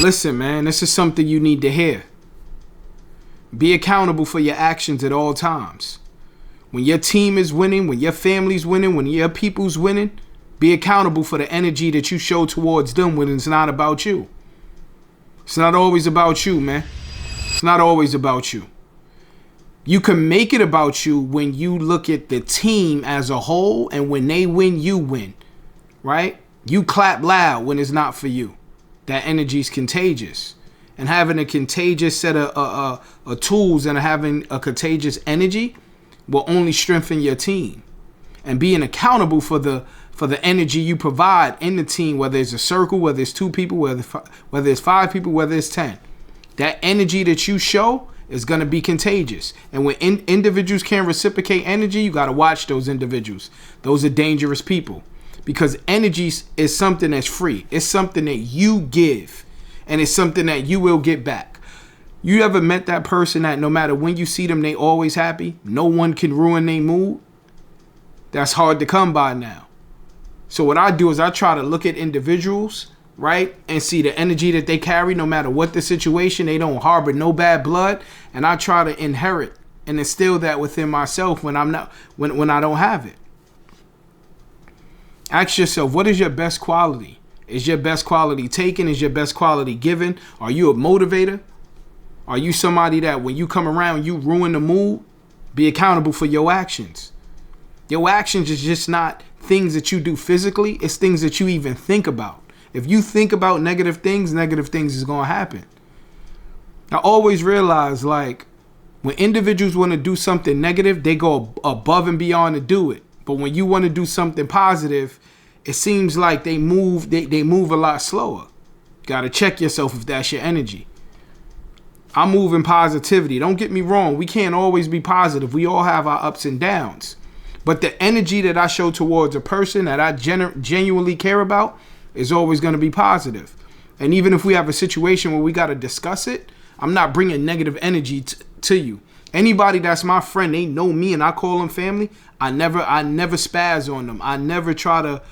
Listen, man, this is something you need to hear. Be accountable for your actions at all times. When your team is winning, when your family's winning, when your people's winning, be accountable for the energy that you show towards them when it's not about you. It's not always about you, man. It's not always about you. You can make it about you when you look at the team as a whole, and when they win, you win, right? You clap loud when it's not for you. That energy is contagious. And having a contagious set of tools and having a contagious energy will only strengthen your team. And being accountable for the energy you provide in the team, whether it's a circle, whether it's 2 people, whether it's 5 people, whether it's 10. That energy that you show is going to be contagious. And when individuals can't reciprocate energy, you got to watch those individuals. Those are dangerous people. Because energy is something that's free. It's something that you give. And it's something that you will get back. You ever met that person that no matter when you see them, they always happy? No one can ruin their mood? That's hard to come by now. So what I do is I try to look at individuals, right? And see the energy that they carry no matter what the situation. They don't harbor no bad blood. And I try to inherit and instill that within myself when when I don't have it. Ask yourself, what is your best quality? Is your best quality taken? Is your best quality given? Are you a motivator? Are you somebody that when you come around, you ruin the mood? Be accountable for your actions. Your actions is just not things that you do physically. It's things that you even think about. If you think about negative things is going to happen. I always realize, like, when individuals want to do something negative, they go above and beyond to do it. But when you want to do something positive, it seems like they move a lot slower. Got to check yourself if that's your energy. I move in positivity. Don't get me wrong. We can't always be positive. We all have our ups and downs. But the energy that I show towards a person that I genuinely care about is always going to be positive. And even if we have a situation where we got to discuss it, I'm not bringing negative energy to you. Anybody that's my friend, they know me and I call them family. I never spaz on them. I never try to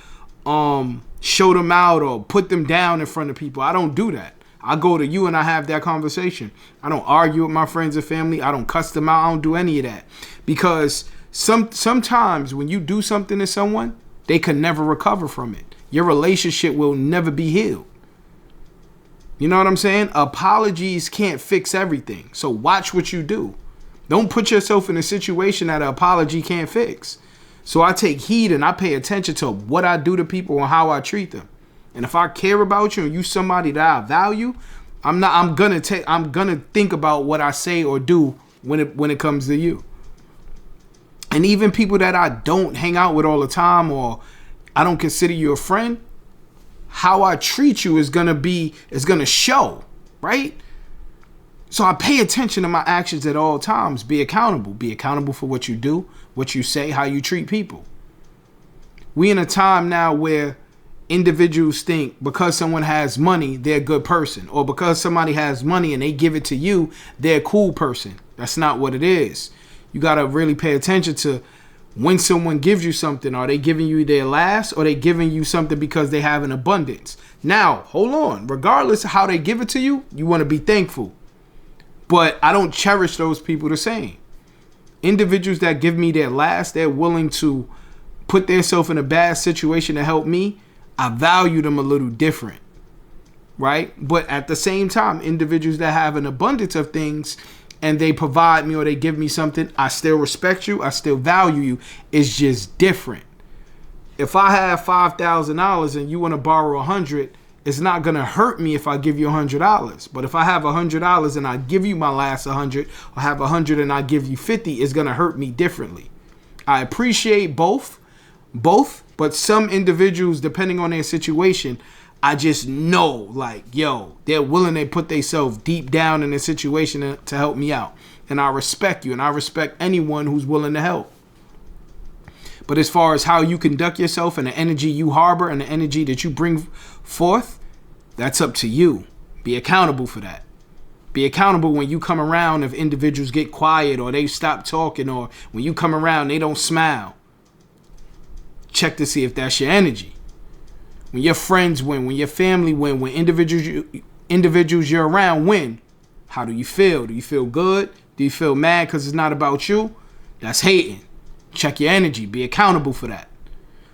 show them out or put them down in front of people. I don't do that. I go to you and I have that conversation. I don't argue with my friends and family. I don't cuss them out. I don't do any of that. Because sometimes when you do something to someone, they can never recover from it. Your relationship will never be healed. You know what I'm saying? Apologies can't fix everything. So watch what you do. Don't put yourself in a situation that an apology can't fix. So I take heed and I pay attention to what I do to people and how I treat them. And if I care about you and you somebody that I value, I'm gonna think about what I say or do when it comes to you. And even people that I don't hang out with all the time or I don't consider you a friend, how I treat you is gonna show, right? So I pay attention to my actions at all times. Be accountable. Be accountable for what you do, what you say, how you treat people. We in a time now where individuals think because someone has money, they're a good person. Or because somebody has money and they give it to you, they're a cool person. That's not what it is. You got to really pay attention to when someone gives you something. Are they giving you their last or are they giving you something because they have an abundance? Now, hold on. Regardless of how they give it to you, you want to be thankful. But I don't cherish those people the same. Individuals that give me their last, they're willing to put themselves in a bad situation to help me. I value them a little different, right? But at the same time, individuals that have an abundance of things and they provide me or they give me something, I still respect you. I still value you. It's just different. If I have $5,000 and you want to borrow $100, it's not going to hurt me if I give you $100. But if I have $100 and I give you my last 100, or have 100 and I give you 50, it's going to hurt me differently. I appreciate both, but some individuals, depending on their situation, I just know, like, yo, they're willing to put themselves deep down in a situation to help me out. And I respect you, and I respect anyone who's willing to help. But as far as how you conduct yourself and the energy you harbor and the energy that you bring forth, that's up to you. Be accountable for that. Be accountable when you come around if individuals get quiet or they stop talking, or when you come around they don't smile. Check to see if that's your energy. When your friends win, when your family win, when individuals individuals you're around win, how do you feel? Do you feel good? Do you feel mad because it's not about you? That's hating. Check your energy. Be accountable for that.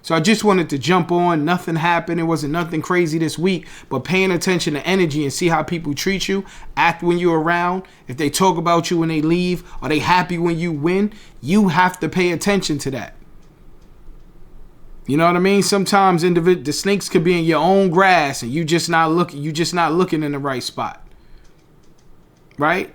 So I just wanted to jump on. Nothing happened. It wasn't nothing crazy this week. But paying attention to energy and see how people treat you, act when you're around. If they talk about you when they leave, are they happy when you win? You have to pay attention to that. You know what I mean? Sometimes the snakes could be in your own grass and you just not looking in the right spot. Right?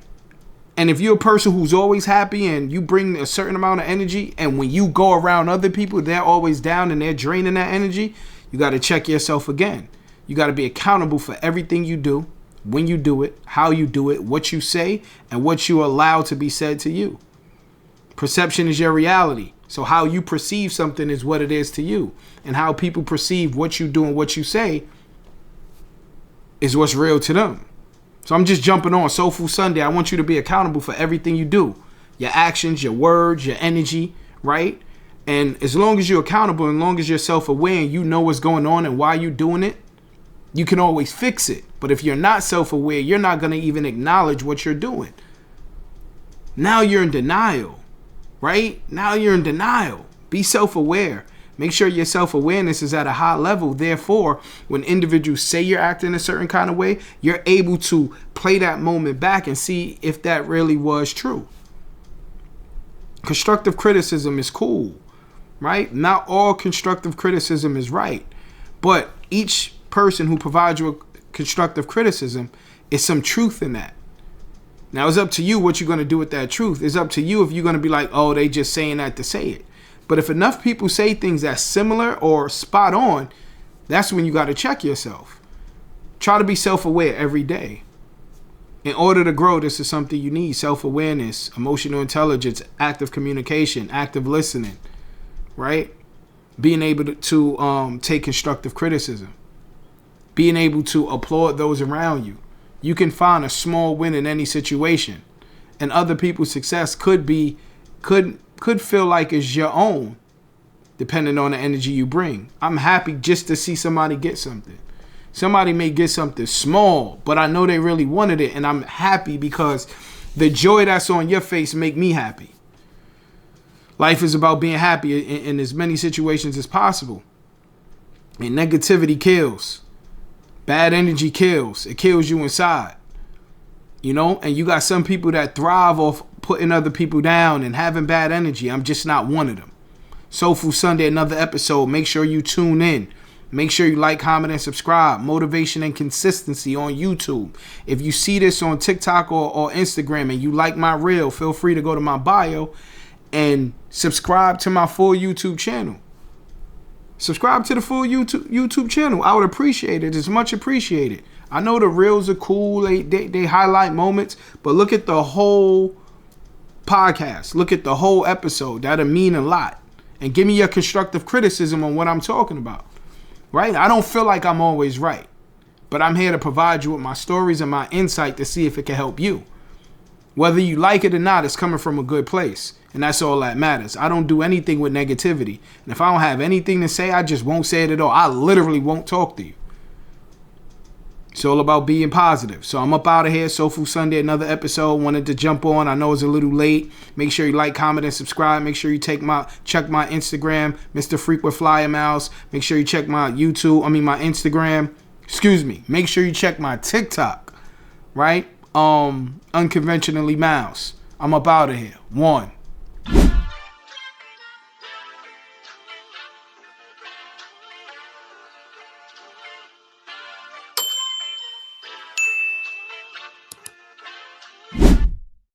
And if you're a person who's always happy and you bring a certain amount of energy, and when you go around other people, they're always down and they're draining that energy, you got to check yourself again. You got to be accountable for everything you do, when you do it, how you do it, what you say, and what you allow to be said to you. Perception is your reality. So how you perceive something is what it is to you. And how people perceive what you do and what you say is what's real to them. So I'm just jumping on Soulful Sunday. I want you to be accountable for everything you do. Your actions, your words, your energy, right? And as long as you're accountable, and as long as you're self-aware and you know what's going on and why you're doing it, you can always fix it. But if you're not self-aware, you're not going to even acknowledge what you're doing. Now you're in denial, right? Now you're in denial. Be self-aware. Make sure your self-awareness is at a high level. Therefore, when individuals say you're acting a certain kind of way, you're able to play that moment back and see if that really was true. Constructive criticism is cool, right? Not all constructive criticism is right. But each person who provides you a constructive criticism is some truth in that. Now, it's up to you what you're going to do with that truth. It's up to you if you're going to be like, oh, they just saying that to say it. But if enough people say things that's similar or spot on, that's when you got to check yourself. Try to be self-aware every day. In order to grow, this is something you need. Self-awareness, emotional intelligence, active communication, active listening, right? Being able to take constructive criticism. Being able to applaud those around you. You can find a small win in any situation. And other people's success could feel like it's your own, depending on the energy you bring. I'm happy just to see somebody get something. Somebody may get something small, but I know they really wanted it, and I'm happy because the joy that's on your face make me happy. Life is about being happy in as many situations as possible. And negativity kills. Bad energy kills. It kills you inside. You know, and you got some people that thrive off putting other people down and having bad energy. I'm just not one of them. Soulful Sunday, another episode. Make sure you tune in. Make sure you like, comment, and subscribe. Motivation and consistency on YouTube. If you see this on TikTok or Instagram and you like my reel, feel free to go to my bio and subscribe to my full YouTube channel. Subscribe to the full YouTube channel. I would appreciate it. It's much appreciated. I know the reels are cool. They highlight moments, but look at the whole podcast. Look at the whole episode. That'll mean a lot. And give me your constructive criticism on what I'm talking about. Right? I don't feel like I'm always right, but I'm here to provide you with my stories and my insight to see if it can help you. Whether you like it or not, it's coming from a good place. And that's all that matters. I don't do anything with negativity. And if I don't have anything to say, I just won't say it at all. I literally won't talk to you. It's all about being positive. So I'm up out of here. Soulful Sunday, another episode. Wanted to jump on. I know it's a little late. Make sure you like, comment, and subscribe. Make sure you check my Instagram, Mr. Freak with Flyer Mouse. Make sure you check my my Instagram. Make sure you check my TikTok. Right? Unconventionally Mouse. I'm up out of here. 1.